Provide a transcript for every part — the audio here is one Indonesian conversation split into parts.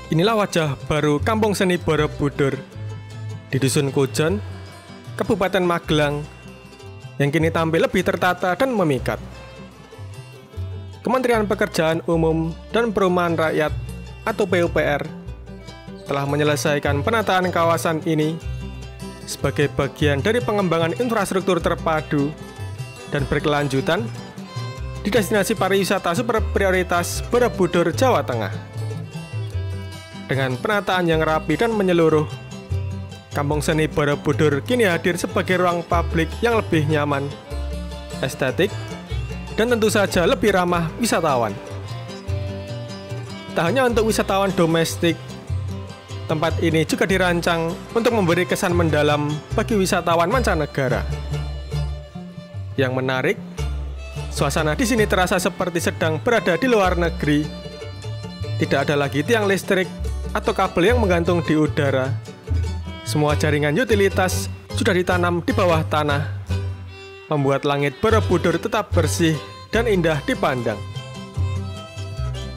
Inilah wajah baru Kampung Seni Borobudur di Dusun Kujon, Kabupaten Magelang, yang kini tampil lebih tertata dan memikat. Kementerian Pekerjaan Umum dan Perumahan Rakyat atau PUPR telah menyelesaikan penataan kawasan ini sebagai bagian dari pengembangan infrastruktur terpadu dan berkelanjutan di destinasi pariwisata super prioritas Borobudur, Jawa Tengah. Dengan penataan yang rapi dan menyeluruh, Kampung Seni Borobudur kini hadir sebagai ruang publik yang lebih nyaman, estetik, dan tentu saja lebih ramah wisatawan. Tak hanya untuk wisatawan domestik, tempat ini juga dirancang untuk memberi kesan mendalam bagi wisatawan mancanegara. Yang menarik, suasana di sini terasa seperti sedang berada di luar negeri. Tidak ada lagi tiang listrik atau kabel yang menggantung di udara. Semua jaringan utilitas sudah ditanam di bawah tanah, membuat langit Borobudur tetap bersih dan indah dipandang.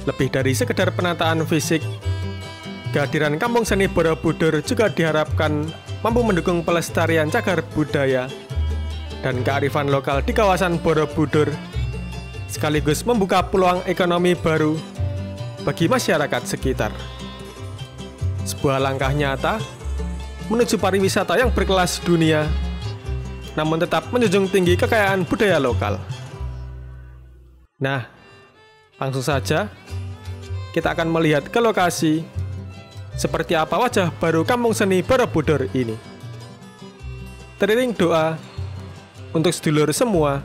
Lebih dari sekedar penataan fisik, kehadiran Kampung Seni Borobudur juga diharapkan mampu mendukung pelestarian cagar budaya dan kearifan lokal di kawasan Borobudur, sekaligus membuka peluang ekonomi baru bagi masyarakat sekitar. Sebuah langkah nyata menuju pariwisata yang berkelas dunia, namun tetap menjunjung tinggi kekayaan budaya lokal. Nah, langsung saja kita akan melihat ke lokasi seperti apa wajah baru Kampung Seni Borobudur ini. Teriring doa untuk sedulur semua,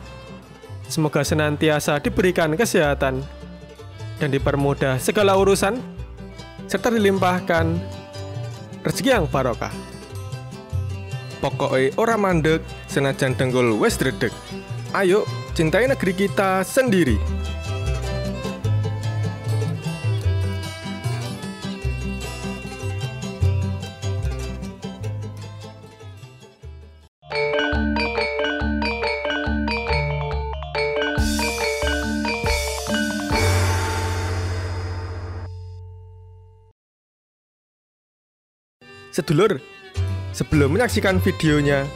semoga senantiasa diberikan kesehatan dan dipermudah segala urusan, serta dilimpahkan rezeki yang barokah. Pokoknya ora mandek senajan denggul wes dredeg. Ayo cintai negeri kita sendiri. Sedulur, sebelum menyaksikan videonya,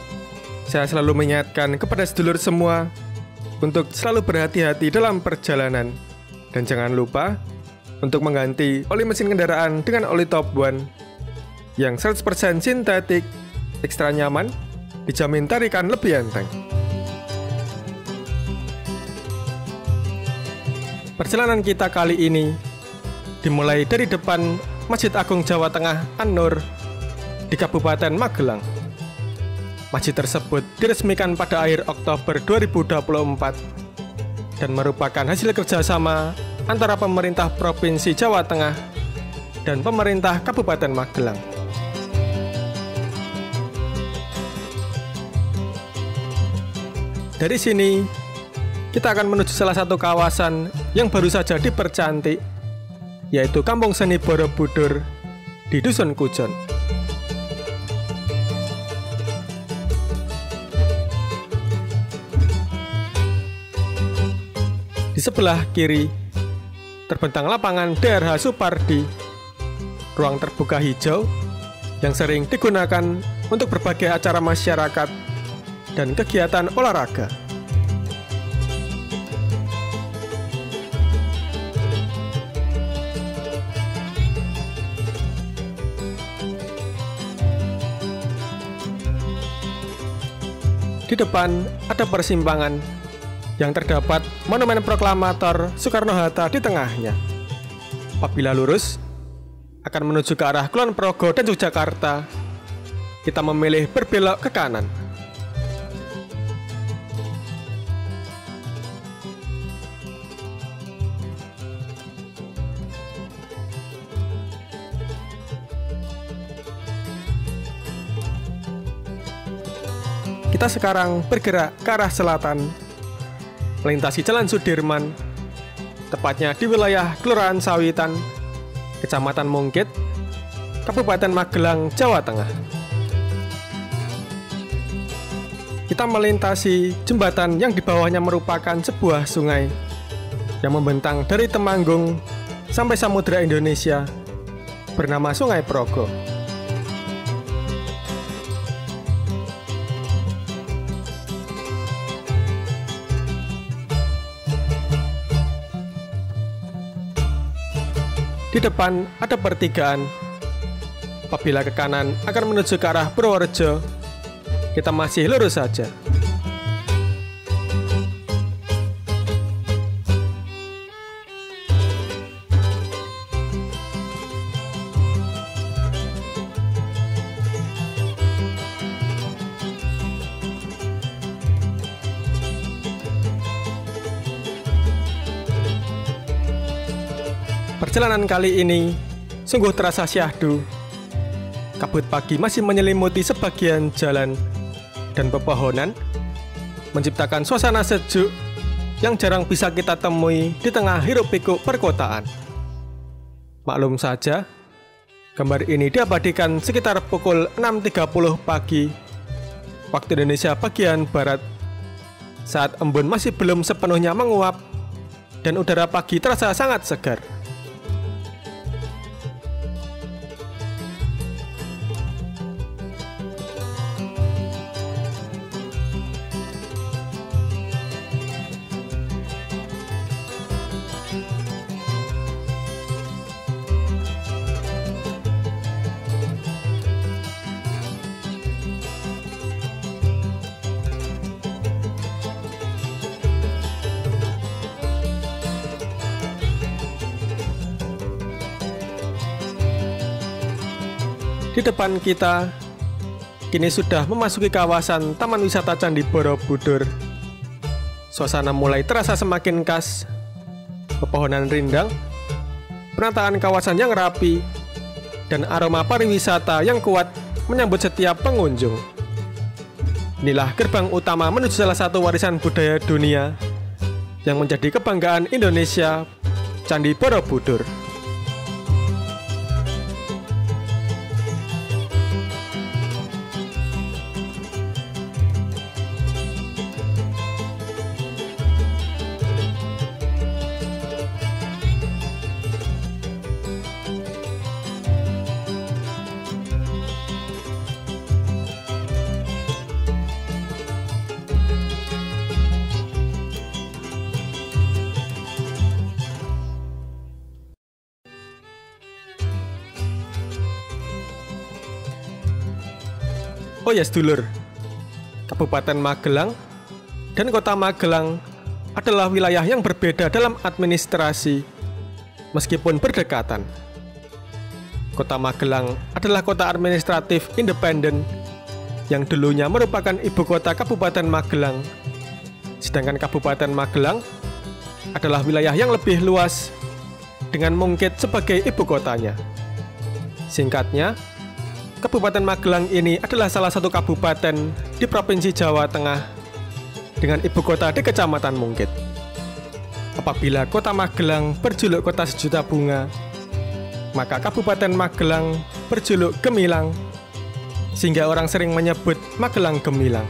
saya selalu mengingatkan kepada sedulur semua untuk selalu berhati-hati dalam perjalanan. Dan jangan lupa untuk mengganti oli mesin kendaraan dengan oli Top One yang 100% sintetik, ekstra nyaman, dijamin tarikan lebih enteng. Perjalanan kita kali ini dimulai dari depan Masjid Agung Jawa Tengah An-Nur di Kabupaten Magelang. Masjid tersebut diresmikan pada akhir Oktober 2024 dan merupakan hasil kerjasama antara pemerintah Provinsi Jawa Tengah dan pemerintah Kabupaten Magelang. Dari sini, kita akan menuju salah satu kawasan yang baru saja dipercantik, yaitu Kampung Seni Borobudur di Dusun Kujon. Di sebelah kiri, terbentang lapangan DRH Supardi, ruang terbuka hijau yang sering digunakan untuk berbagai acara masyarakat dan kegiatan olahraga. Di depan ada persimpangan yang terdapat monumen proklamator Soekarno-Hatta di tengahnya. Apabila lurus, akan menuju ke arah Kulon Progo dan Yogyakarta, kita memilih berbelok ke kanan. Kita sekarang bergerak ke arah selatan, melintasi Jalan Sudirman, tepatnya di wilayah Kelurahan Sawitan, Kecamatan Mungkit, Kabupaten Magelang, Jawa Tengah. Kita melintasi jembatan yang di bawahnya merupakan sebuah sungai yang membentang dari Temanggung sampai Samudra Indonesia, bernama Sungai Progo. Di depan ada pertigaan. Apabila ke kanan akan menuju ke arah Purworejo, kita masih lurus saja. Perjalanan kali ini sungguh terasa syahdu. Kabut pagi masih menyelimuti sebagian jalan dan pepohonan, menciptakan suasana sejuk yang jarang bisa kita temui di tengah hiruk-pikuk perkotaan. Maklum saja, gambar ini diabadikan sekitar pukul 6.30 pagi waktu Indonesia bagian Barat, saat embun masih belum sepenuhnya menguap dan udara pagi terasa sangat segar. Di depan kita kini sudah memasuki kawasan Taman Wisata Candi Borobudur. Suasana mulai terasa semakin khas. Pepohonan rindang, penataan kawasan yang rapi, dan aroma pariwisata yang kuat menyambut setiap pengunjung. Inilah gerbang utama menuju salah satu warisan budaya dunia yang menjadi kebanggaan Indonesia, Candi Borobudur. Oh ya sedulur, Kabupaten Magelang dan Kota Magelang adalah wilayah yang berbeda dalam administrasi, meskipun berdekatan. Kota Magelang adalah kota administratif independen yang dulunya merupakan ibu kota Kabupaten Magelang, sedangkan Kabupaten Magelang adalah wilayah yang lebih luas dengan Mungkit sebagai ibu kotanya. Singkatnya, Kabupaten Magelang ini adalah salah satu kabupaten di Provinsi Jawa Tengah dengan ibu kota di Kecamatan Mungkit. Apabila Kota Magelang berjuluk Kota Sejuta Bunga, maka Kabupaten Magelang berjuluk Gemilang, sehingga orang sering menyebut Magelang Gemilang.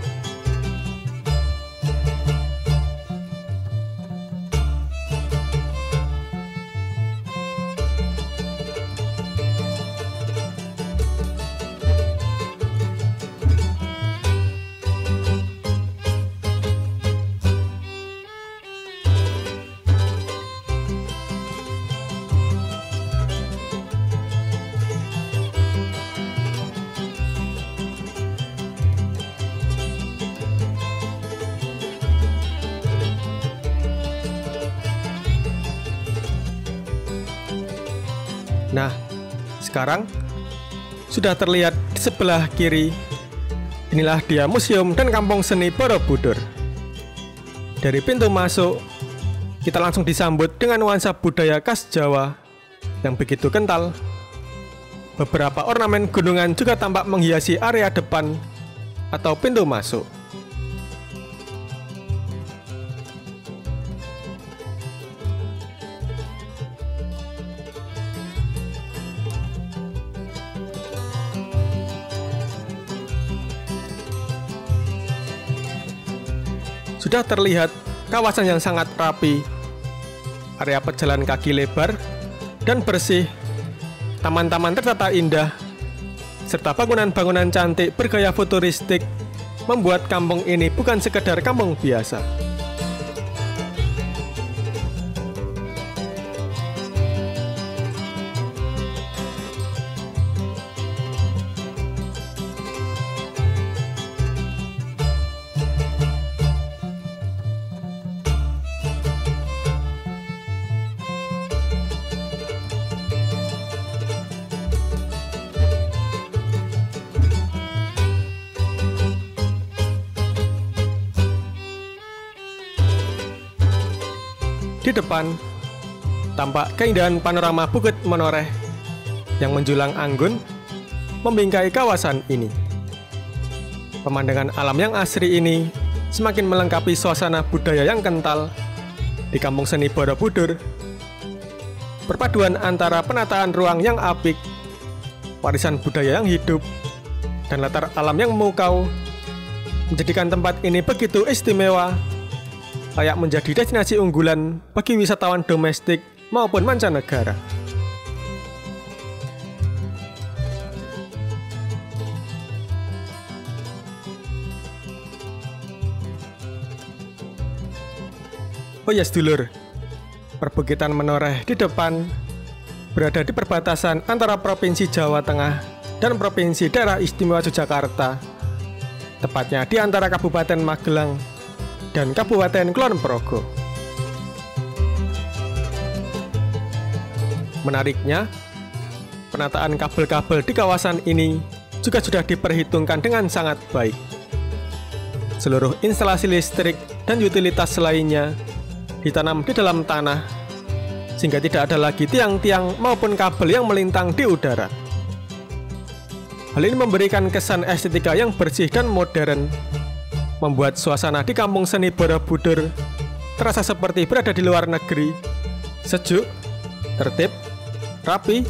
Nah, sekarang sudah terlihat di sebelah kiri. Inilah dia Museum dan Kampung Seni Borobudur. Dari pintu masuk, kita langsung disambut dengan nuansa budaya khas Jawa yang begitu kental. Beberapa ornamen gunungan juga tampak menghiasi area depan atau pintu masuk. Sudah terlihat kawasan yang sangat rapi, area pejalan kaki lebar dan bersih, taman-taman tertata indah, serta bangunan-bangunan cantik bergaya futuristik membuat kampung ini bukan sekedar kampung biasa. Di depan, tampak keindahan panorama Bukit Menoreh yang menjulang anggun membingkai kawasan ini. Pemandangan alam yang asri ini semakin melengkapi suasana budaya yang kental di Kampung Seni Borobudur. Perpaduan antara penataan ruang yang apik, warisan budaya yang hidup, dan latar alam yang memukau menjadikan tempat ini begitu istimewa, layak menjadi destinasi unggulan bagi wisatawan domestik maupun mancanegara. Oh ya sedulur, perbukitan Menoreh di depan berada di perbatasan antara Provinsi Jawa Tengah dan Provinsi Daerah Istimewa Yogyakarta, tepatnya di antara Kabupaten Magelang dan Kabupaten Kulon Progo. Menariknya, penataan kabel-kabel di kawasan ini juga sudah diperhitungkan dengan sangat baik. Seluruh instalasi listrik dan utilitas lainnya ditanam di dalam tanah, sehingga tidak ada lagi tiang-tiang maupun kabel yang melintang di udara. Hal ini memberikan kesan estetika yang bersih dan modern, membuat suasana di Kampung Seni Borobudur terasa seperti berada di luar negeri, sejuk, tertib, rapi,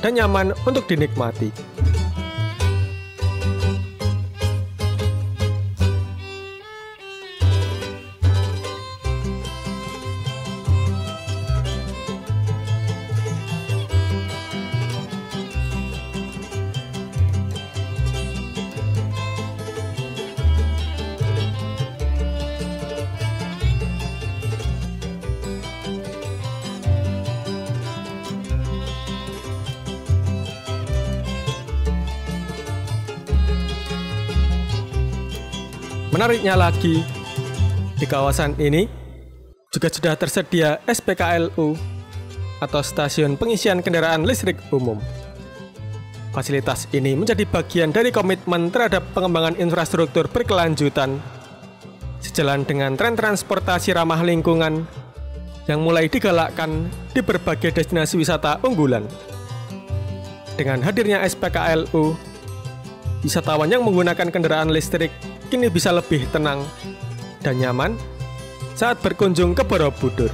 dan nyaman untuk dinikmati. Menariknya lagi, di kawasan ini juga sudah tersedia SPKLU atau Stasiun Pengisian Kendaraan Listrik Umum. Fasilitas ini menjadi bagian dari komitmen terhadap pengembangan infrastruktur berkelanjutan, sejalan dengan tren transportasi ramah lingkungan yang mulai digalakkan di berbagai destinasi wisata unggulan. Dengan hadirnya SPKLU, wisatawan yang menggunakan kendaraan listrik kini bisa lebih tenang dan nyaman saat berkunjung ke Borobudur.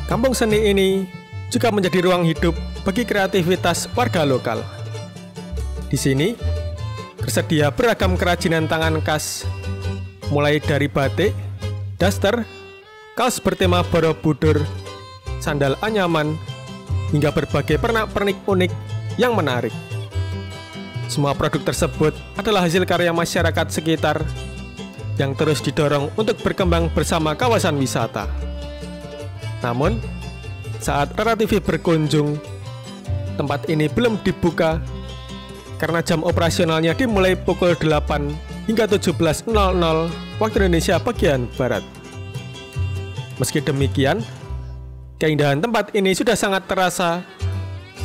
Kampung seni ini juga menjadi ruang hidup bagi kreativitas warga lokal. Di sini tersedia beragam kerajinan tangan khas, mulai dari batik, daster, kaos bertema Borobudur, sandal anyaman, hingga berbagai pernak-pernik unik yang menarik. Semua produk tersebut adalah hasil karya masyarakat sekitar yang terus didorong untuk berkembang bersama kawasan wisata. Namun, saat Rara TV berkunjung, tempat ini belum dibuka karena jam operasionalnya dimulai pukul 8 hingga 17.00 waktu Indonesia bagian Barat. Meski demikian, keindahan tempat ini sudah sangat terasa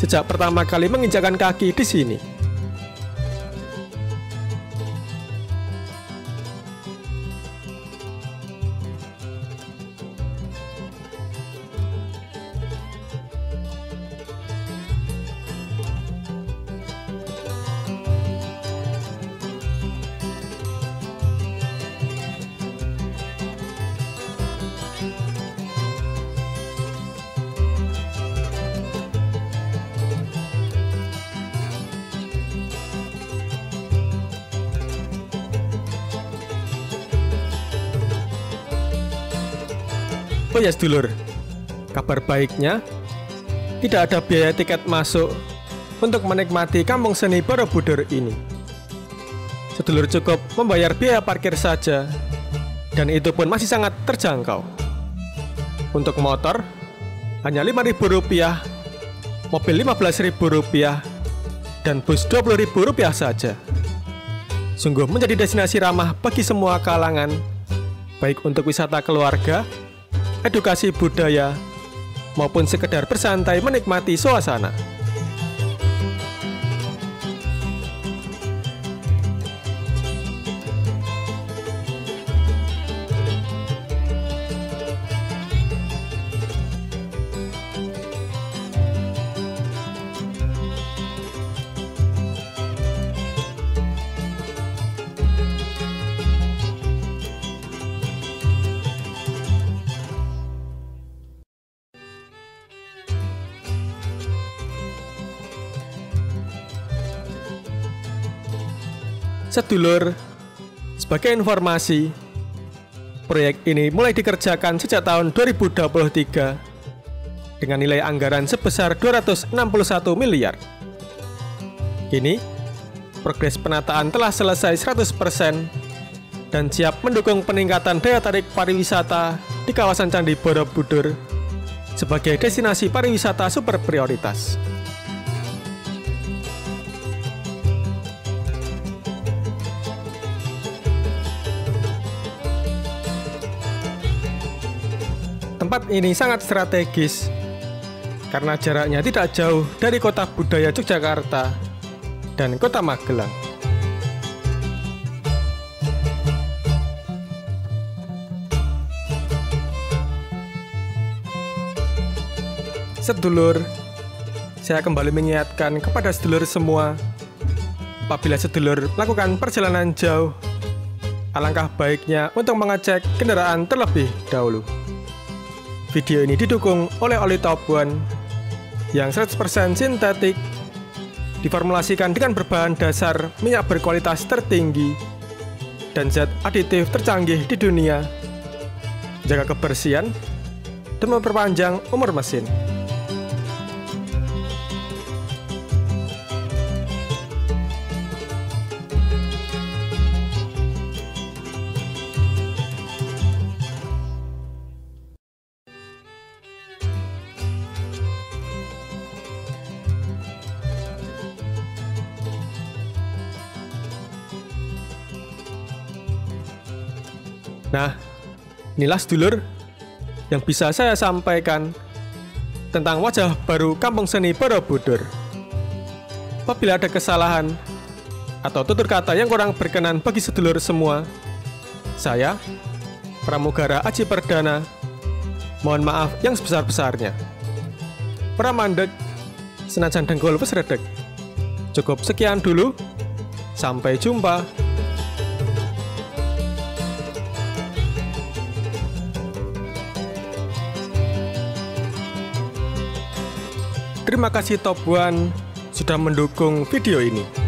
sejak pertama kali menginjakkan kaki di sini. Oh ya sedulur, kabar baiknya, tidak ada biaya tiket masuk untuk menikmati Kampung Seni Borobudur ini. Sedulur cukup membayar biaya parkir saja, dan itu pun masih sangat terjangkau. Untuk motor, hanya Rp5.000, mobil Rp15.000, dan bus Rp20.000 saja. Sungguh menjadi destinasi ramah bagi semua kalangan, baik untuk wisata keluarga, edukasi budaya, maupun sekedar bersantai menikmati suasana. Sedulur, sebagai informasi, proyek ini mulai dikerjakan sejak tahun 2023 dengan nilai anggaran sebesar 261 miliar. Kini, progres penataan telah selesai 100% dan siap mendukung peningkatan daya tarik pariwisata di kawasan Candi Borobudur sebagai destinasi pariwisata super prioritas. Tempat ini sangat strategis karena jaraknya tidak jauh dari kota budaya Yogyakarta dan kota Magelang. Sedulur, saya kembali mengingatkan kepada sedulur semua, apabila sedulur melakukan perjalanan jauh, alangkah baiknya untuk mengecek kendaraan terlebih dahulu. Video ini didukung oleh oli Topwan yang 100% sintetik, diformulasikan dengan berbahan dasar minyak berkualitas tertinggi dan zat aditif tercanggih di dunia, menjaga kebersihan dan memperpanjang umur mesin. Nah, inilah sedulur yang bisa saya sampaikan tentang wajah baru Kampung Seni Borobudur. Apabila ada kesalahan atau tutur kata yang kurang berkenan bagi sedulur semua, saya, Pramugara Aji Perdana, mohon maaf yang sebesar-besarnya. Pramandeg, senajan dengkul wis redeg. Cukup sekian dulu, sampai jumpa. Terima kasih Topwan sudah mendukung video ini.